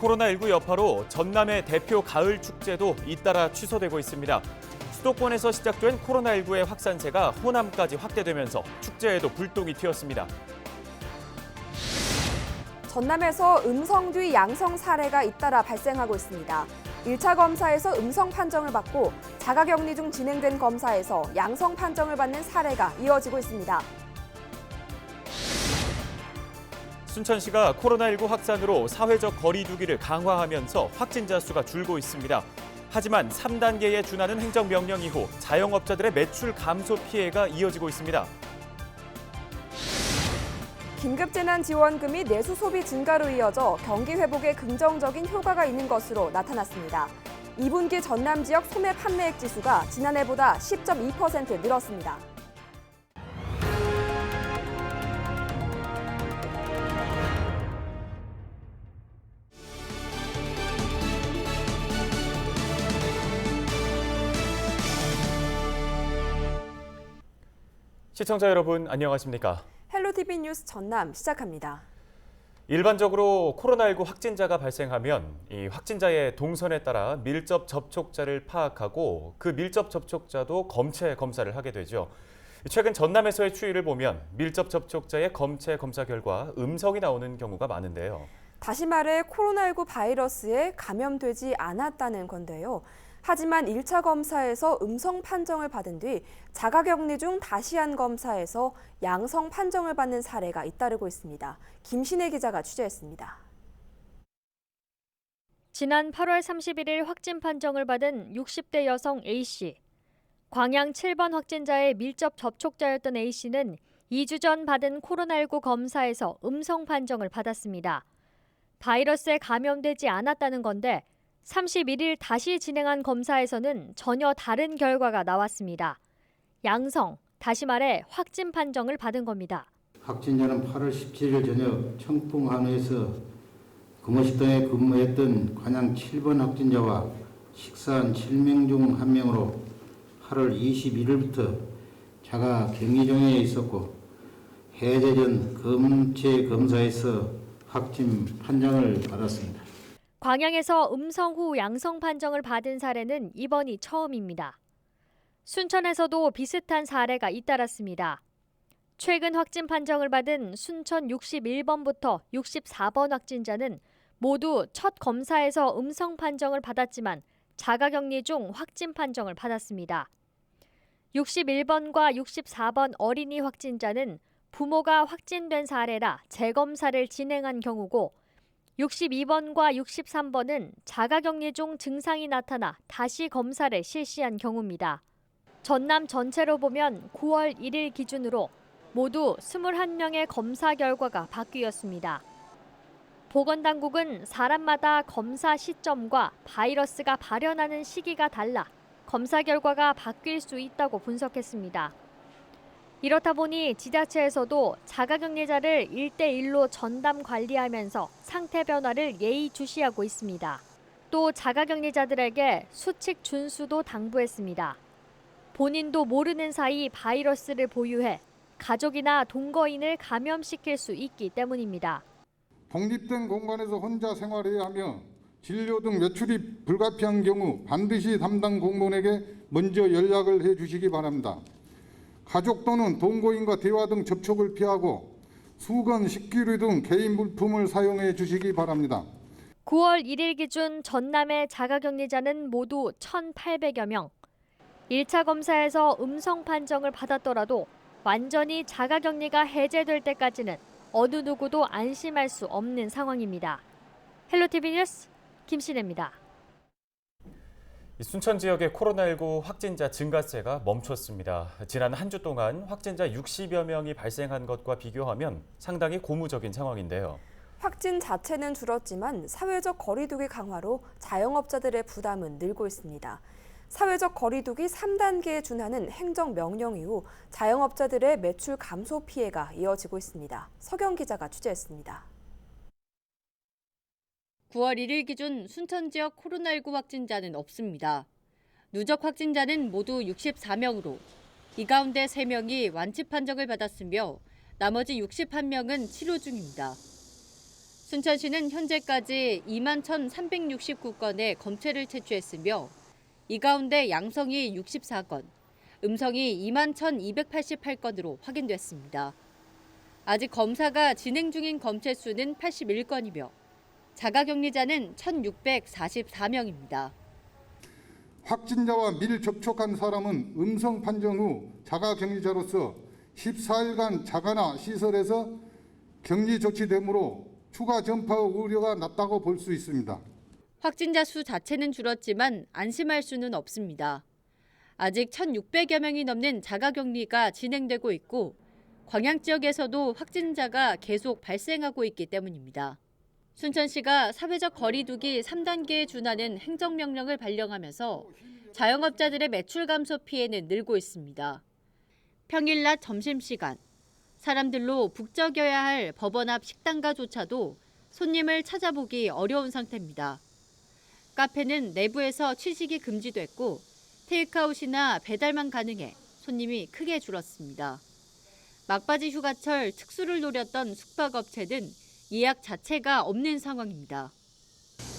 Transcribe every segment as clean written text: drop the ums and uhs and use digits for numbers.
코로나19 여파로 전남의 대표 가을 축제도 잇따라 취소되고 있습니다. 수도권에서 시작된 코로나19의 확산세가 호남까지 확대되면서 축제에도 불똥이 튀었습니다. 전남에서 음성 뒤 양성 사례가 잇따라 발생하고 있습니다. 1차 검사에서 음성 판정을 받고 자가격리 중 진행된 검사에서 양성 판정을 받는 사례가 이어지고 있습니다. 순천시가 코로나19 확산으로 사회적 거리 두기를 강화하면서 확진자 수가 줄고 있습니다. 하지만 3단계에 준하는 행정명령 이후 자영업자들의 매출 감소 피해가 이어지고 있습니다. 긴급재난지원금이 내수 소비 증가로 이어져 경기 회복에 긍정적인 효과가 있는 것으로 나타났습니다. 2분기 전남 지역 소매 판매액 지수가 지난해보다 10.2% 늘었습니다. 시청자 여러분 안녕하십니까? 헬로티비 뉴스 전남 시작합니다. 일반적으로 코로나19 확진자가 발생하면 이 확진자의 동선에 따라 밀접 접촉자를 파악하고 그 밀접 접촉자도 검체 검사를 하게 되죠. 최근 전남에서의 추이를 보면 밀접 접촉자의 검체 검사 결과 음성이 나오는 경우가 많은데요. 다시 말해 코로나19 바이러스에 감염되지 않았다는 건데요. 하지만 1차 검사에서 음성 판정을 받은 뒤 자가격리 중 다시 한 검사에서 양성 판정을 받는 사례가 잇따르고 있습니다. 김신혜 기자가 취재했습니다. 지난 8월 31일 확진 판정을 받은 60대 여성 A씨. 광양 7번 확진자의 밀접 접촉자였던 A씨는 2주 전 받은 코로나19 검사에서 음성 판정을 받았습니다. 바이러스에 감염되지 않았다는 건데 31일 다시 진행한 검사에서는 전혀 다른 결과가 나왔습니다. 양성, 다시 말해 확진 판정을 받은 겁니다. 확진자는 8월 17일 저녁 청풍 한우에서 금호식당에 근무했던 관양 7번 확진자와 식사한 7명 중 1명으로 8월 21일부터 자가 격리정에 있었고 해제 전 검체 검사에서 확진 판정을 받았습니다. 광양에서 음성 후 양성 판정을 받은 사례는 이번이 처음입니다. 순천에서도 비슷한 사례가 잇따랐습니다. 최근 확진 판정을 받은 순천 61번부터 64번 확진자는 모두 첫 검사에서 음성 판정을 받았지만 자가격리 중 확진 판정을 받았습니다. 61번과 64번 어린이 확진자는 부모가 확진된 사례라 재검사를 진행한 경우고 62번과 63번은 자가격리 중 증상이 나타나 다시 검사를 실시한 경우입니다. 전남 전체로 보면 9월 1일 기준으로 모두 21명의 검사 결과가 바뀌었습니다. 보건당국은 사람마다 검사 시점과 바이러스가 발현하는 시기가 달라 검사 결과가 바뀔 수 있다고 분석했습니다. 이렇다 보니 지자체에서도 자가격리자를 1대1로 전담 관리하면서 상태 변화를 예의주시하고 있습니다. 또 자가격리자들에게 수칙 준수도 당부했습니다. 본인도 모르는 사이 바이러스를 보유해 가족이나 동거인을 감염시킬 수 있기 때문입니다. 독립된 공간에서 혼자 생활해야 하며 진료 등 외출이 불가피한 경우 반드시 담당 공무원에게 먼저 연락을 해주시기 바랍니다. 가족 또는 동거인과 대화 등 접촉을 피하고 수건, 식기류 등 개인 물품을 사용해 주시기 바랍니다. 9월 1일 기준 전남의 자가격리자는 모두 1,800여 명. 1차 검사에서 음성 판정을 받았더라도 완전히 자가격리가 해제될 때까지는 어느 누구도 안심할 수 없는 상황입니다. 헬로티비 뉴스 김신혜입니다. 순천 지역의 코로나19 확진자 증가세가 멈췄습니다. 지난 한 주 동안 확진자 60여 명이 발생한 것과 비교하면 상당히 고무적인 상황인데요. 확진 자체는 줄었지만 사회적 거리두기 강화로 자영업자들의 부담은 늘고 있습니다. 사회적 거리두기 3단계에 준하는 행정명령 이후 자영업자들의 매출 감소 피해가 이어지고 있습니다. 서경 기자가 취재했습니다. 9월 1일 기준 순천 지역 코로나19 확진자는 없습니다. 누적 확진자는 모두 64명으로 이 가운데 3명이 완치 판정을 받았으며 나머지 61명은 치료 중입니다. 순천시는 현재까지 21,369건의 검체를 채취했으며 이 가운데 양성이 64건, 음성이 21,288건으로 확인됐습니다. 아직 검사가 진행 중인 검체 수는 81건이며 자가격리자는 1,644명입니다. 확진자와 밀접촉한 사람은 음성 판정 후 자가격리자로서 14일간 자가나 시설에서 격리 조치되므로 추가 전파 우려가 낮다고 볼 수 있습니다. 확진자 수 자체는 줄었지만 안심할 수는 없습니다. 아직 1,600여 명이 넘는 자가격리가 진행되고 있고 광양 지역에서도 확진자가 계속 발생하고 있기 때문입니다. 순천시가 사회적 거리 두기 3단계에 준하는 행정명령을 발령하면서 자영업자들의 매출 감소 피해는 늘고 있습니다. 평일 낮 점심시간, 사람들로 북적여야 할 법원 앞 식당가조차도 손님을 찾아보기 어려운 상태입니다. 카페는 내부에서 취식이 금지됐고 테이크아웃이나 배달만 가능해 손님이 크게 줄었습니다. 막바지 휴가철 특수를 노렸던 숙박업체는 예약 자체가 없는 상황입니다.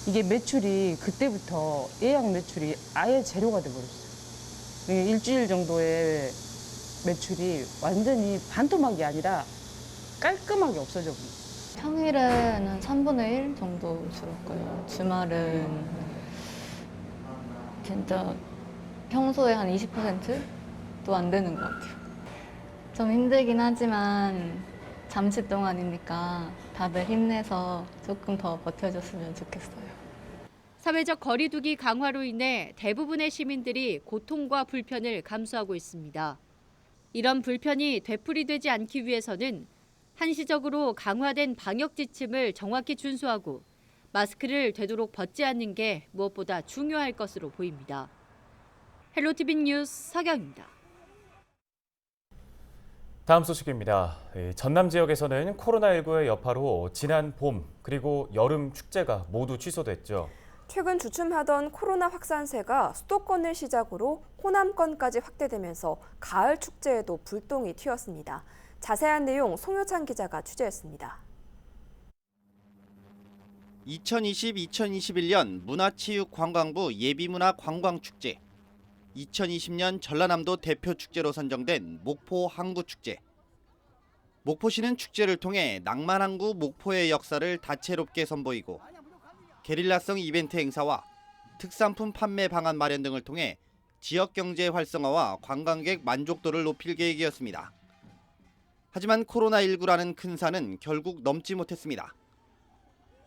이게 매출이 그때부터 예약 매출이 아예 제로가 돼버렸어요. 일주일 정도의 매출이 완전히 반토막이 아니라 깔끔하게 없어져 버렸어요. 평일에는 3분의 1 정도 줄었고요. 주말은 진짜 평소에 한 20%도 안 되는 것 같아요. 좀 힘들긴 하지만 잠시 동안이니까 다들 힘내서 조금 더 버텨줬으면 좋겠어요. 사회적 거리 두기 강화로 인해 대부분의 시민들이 고통과 불편을 감수하고 있습니다. 이런 불편이 되풀이되지 않기 위해서는 한시적으로 강화된 방역 지침을 정확히 준수하고 마스크를 되도록 벗지 않는 게 무엇보다 중요할 것으로 보입니다. 헬로티비 뉴스 서경입니다. 다음 소식입니다. 전남 지역에서는 코로나19의 여파로 지난 봄 그리고 여름 축제가 모두 취소됐죠. 최근 주춤하던 코로나 확산세가 수도권을 시작으로 호남권까지 확대되면서 가을 축제에도 불똥이 튀었습니다. 자세한 내용 송효찬 기자가 취재했습니다. 2020-2021년 문화체육관광부 예비문화관광축제, 2020년 전라남도 대표 축제로 선정된 목포 항구축제. 목포시는 축제를 통해 낭만항구 목포의 역사를 다채롭게 선보이고 게릴라성 이벤트 행사와 특산품 판매 방안 마련 등을 통해 지역 경제 활성화와 관광객 만족도를 높일 계획이었습니다. 하지만 코로나19라는 큰 산은 결국 넘지 못했습니다.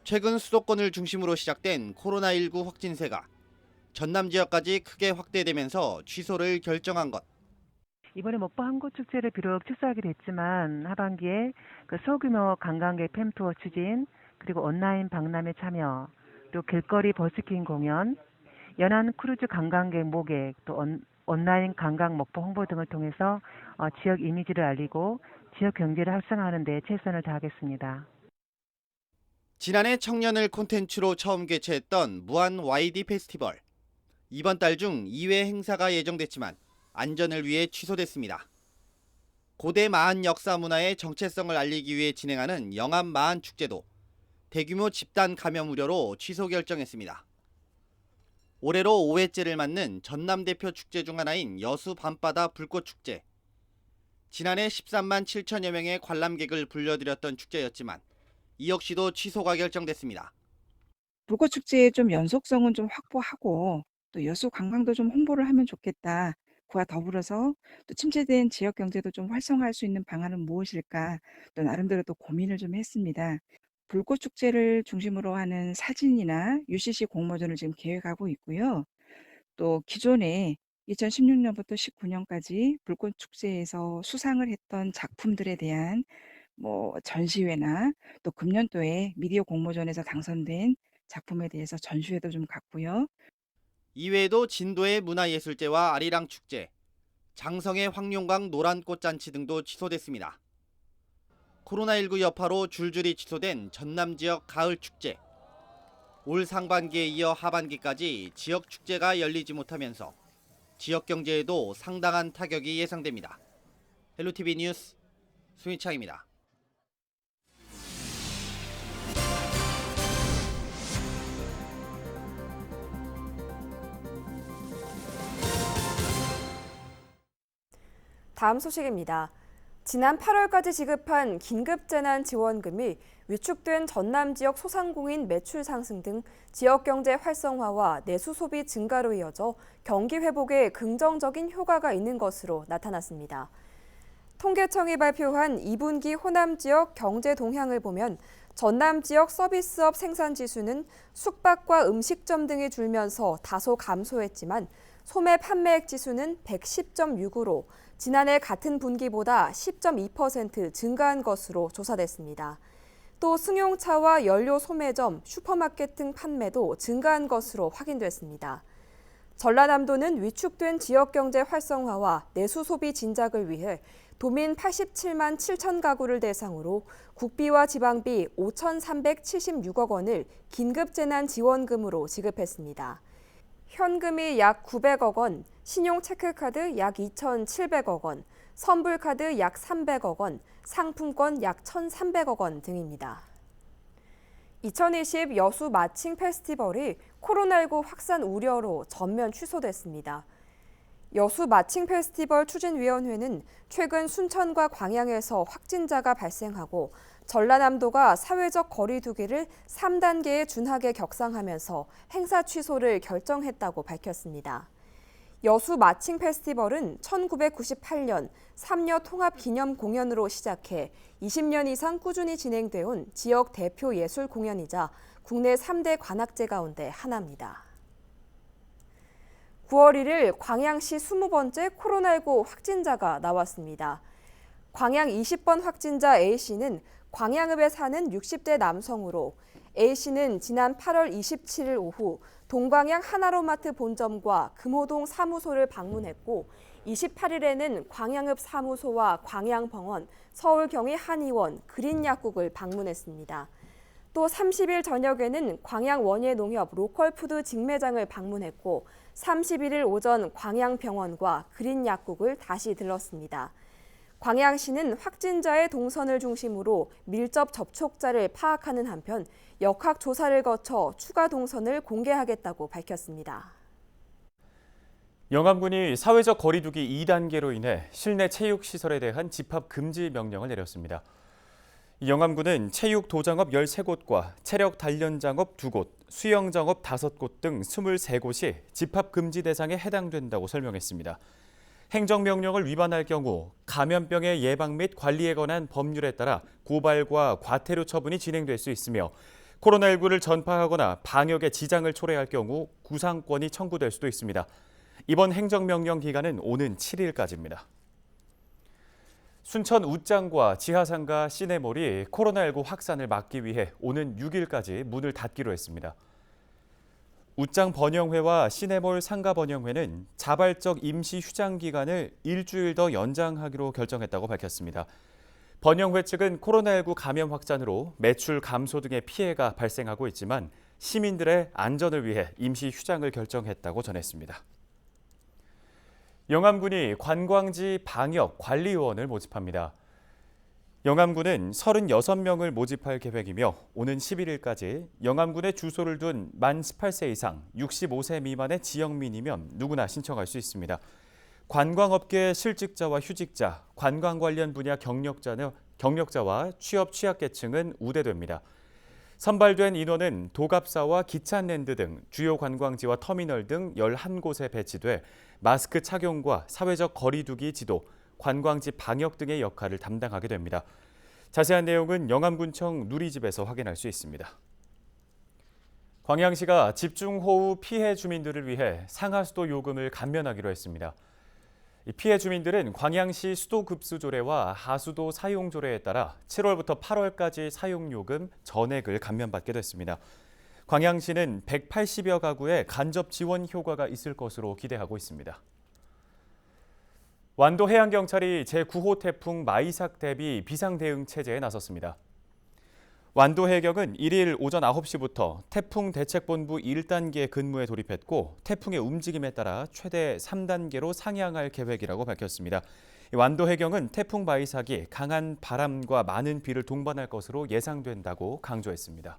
최근 수도권을 중심으로 시작된 코로나19 확진세가 전남 지역까지 크게 확대되면서 취소를 결정한 것. 이번에 목포 항구축제를 비록 취소하기로 했지만 하반기에 소규모 관광객 팸투어 추진, 그리고 온라인 박람회 참여, 또 길거리 버스킹 공연, 연안 크루즈 관광객 모객, 또 온라인 관광 목포 홍보 등을 통해서 지역 이미지를 알리고 지역 경제를 활성화하는 데 최선을 다하겠습니다. 지난해 청년을 콘텐츠로 처음 개최했던 무한 YD 페스티벌. 이번 달 중 2회 행사가 예정됐지만 안전을 위해 취소됐습니다. 고대 마한 역사 문화의 정체성을 알리기 위해 진행하는 영암 마한 축제도 대규모 집단 감염 우려로 취소 결정했습니다. 올해로 5회째를 맞는 전남 대표 축제 중 하나인 여수 밤바다 불꽃축제. 지난해 13만 7천여 명의 관람객을 불려들였던 축제였지만 이 역시도 취소가 결정됐습니다. 불꽃축제의 좀 연속성은 좀 확보하고 또 여수 관광도 좀 홍보를 하면 좋겠다. 그와 더불어서 또 침체된 지역 경제도 좀 활성화할 수 있는 방안은 무엇일까? 또 나름대로 또 고민을 좀 했습니다. 불꽃축제를 중심으로 하는 사진이나 UCC 공모전을 지금 계획하고 있고요. 또 기존에 2016년부터 19년까지 불꽃축제에서 수상을 했던 작품들에 대한 전시회나 또 금년도에 미디어 공모전에서 당선된 작품에 대해서 전시회도 좀 갖고요. 이외에도 진도의 문화예술제와 아리랑 축제, 장성의 황룡강 노란꽃잔치 등도 취소됐습니다. 코로나19 여파로 줄줄이 취소된 전남 지역 가을 축제. 올 상반기에 이어 하반기까지 지역 축제가 열리지 못하면서 지역 경제에도 상당한 타격이 예상됩니다. 헬로티비 뉴스 송희창입니다. 다음 소식입니다. 지난 8월까지 지급한 긴급재난지원금이 위축된 전남 지역 소상공인 매출 상승 등 지역 경제 활성화와 내수 소비 증가로 이어져 경기 회복에 긍정적인 효과가 있는 것으로 나타났습니다. 통계청이 발표한 2분기 호남 지역 경제 동향을 보면 전남 지역 서비스업 생산 지수는 숙박과 음식점 등이 줄면서 다소 감소했지만 소매 판매액 지수는 110.6으로 지난해 같은 분기보다 10.2% 증가한 것으로 조사됐습니다. 또 승용차와 연료 소매점, 슈퍼마켓 등 판매도 증가한 것으로 확인됐습니다. 전라남도는 위축된 지역 경제 활성화와 내수 소비 진작을 위해 도민 87만 7천 가구를 대상으로 국비와 지방비 5,376억 원을 긴급재난지원금으로 지급했습니다. 현금이 약 900억 원, 신용체크카드 약 2,700억 원, 선불카드 약 300억 원, 상품권 약 1,300억 원 등입니다. 2020 여수 마칭 페스티벌이 코로나19 확산 우려로 전면 취소됐습니다. 여수 마칭 페스티벌 추진위원회는 최근 순천과 광양에서 확진자가 발생하고 전라남도가 사회적 거리 두기를 3단계에 준하게 격상하면서 행사 취소를 결정했다고 밝혔습니다. 여수 마칭 페스티벌은 1998년 3여 통합 기념 공연으로 시작해 20년 이상 꾸준히 진행돼 온 지역 대표 예술 공연이자 국내 3대 관악제 가운데 하나입니다. 9월 1일 광양시 20번째 코로나19 확진자가 나왔습니다. 광양 20번 확진자 A씨는 광양읍에 사는 60대 남성으로 A씨는 지난 8월 27일 오후 동광양 하나로마트 본점과 금호동 사무소를 방문했고 28일에는 광양읍 사무소와 광양병원, 서울경희 한의원, 그린약국을 방문했습니다. 또 30일 저녁에는 광양 원예농협 로컬푸드 직매장을 방문했고 31일 오전 광양병원과 그린약국을 다시 들렀습니다. 광양시는 확진자의 동선을 중심으로 밀접 접촉자를 파악하는 한편 역학조사를 거쳐 추가 동선을 공개하겠다고 밝혔습니다. 영암군이 사회적 거리 두기 2단계로 인해 실내 체육시설에 대한 집합 금지 명령을 내렸습니다. 영암군은 체육 도장업 13곳과 체력 단련장업 2곳, 수영장업 5곳 등 23곳이 집합 금지 대상에 해당된다고 설명했습니다. 행정명령을 위반할 경우 감염병의 예방 및 관리에 관한 법률에 따라 고발과 과태료 처분이 진행될 수 있으며 코로나19를 전파하거나 방역에 지장을 초래할 경우 구상권이 청구될 수도 있습니다. 이번 행정명령 기간은 오는 7일까지입니다. 순천 웃장과 지하상가 시네몰이 코로나19 확산을 막기 위해 오는 6일까지 문을 닫기로 했습니다. 웃장 번영회와 시네몰 상가 번영회는 자발적 임시 휴장 기간을 일주일 더 연장하기로 결정했다고 밝혔습니다. 번영회 측은 코로나19 감염 확산으로 매출 감소 등의 피해가 발생하고 있지만 시민들의 안전을 위해 임시 휴장을 결정했다고 전했습니다. 영암군이 관광지 방역 관리요원을 모집합니다. 영암군은 36명을 모집할 계획이며 오는 11일까지 영암군에 주소를 둔 만 18세 이상 65세 미만의 지역민이면 누구나 신청할 수 있습니다. 관광업계 실직자와 휴직자, 관광 관련 분야 경력자와 취업 취약계층은 우대됩니다. 선발된 인원은 도갑사와 기찬랜드 등 주요 관광지와 터미널 등 11곳에 배치돼 마스크 착용과 사회적 거리 두기 지도, 관광지 방역 등의 역할을 담당하게 됩니다. 자세한 내용은 영암군청 누리집에서 확인할 수 있습니다. 광양시가 집중호우 피해 주민들을 위해 상하수도 요금을 감면하기로 했습니다. 피해 주민들은 광양시 수도급수조례와 하수도 사용조례에 따라 7월부터 8월까지 사용요금 전액을 감면받게 됐습니다. 광양시는 180여 가구에 간접 지원 효과가 있을 것으로 기대하고 있습니다. 완도해양경찰이 제9호 태풍 마이삭 대비 비상대응 체제에 나섰습니다. 완도해경은 1일 오전 9시부터 태풍 대책본부 1단계 근무에 돌입했고 태풍의 움직임에 따라 최대 3단계로 상향할 계획이라고 밝혔습니다. 완도해경은 태풍 마이삭이 강한 바람과 많은 비를 동반할 것으로 예상된다고 강조했습니다.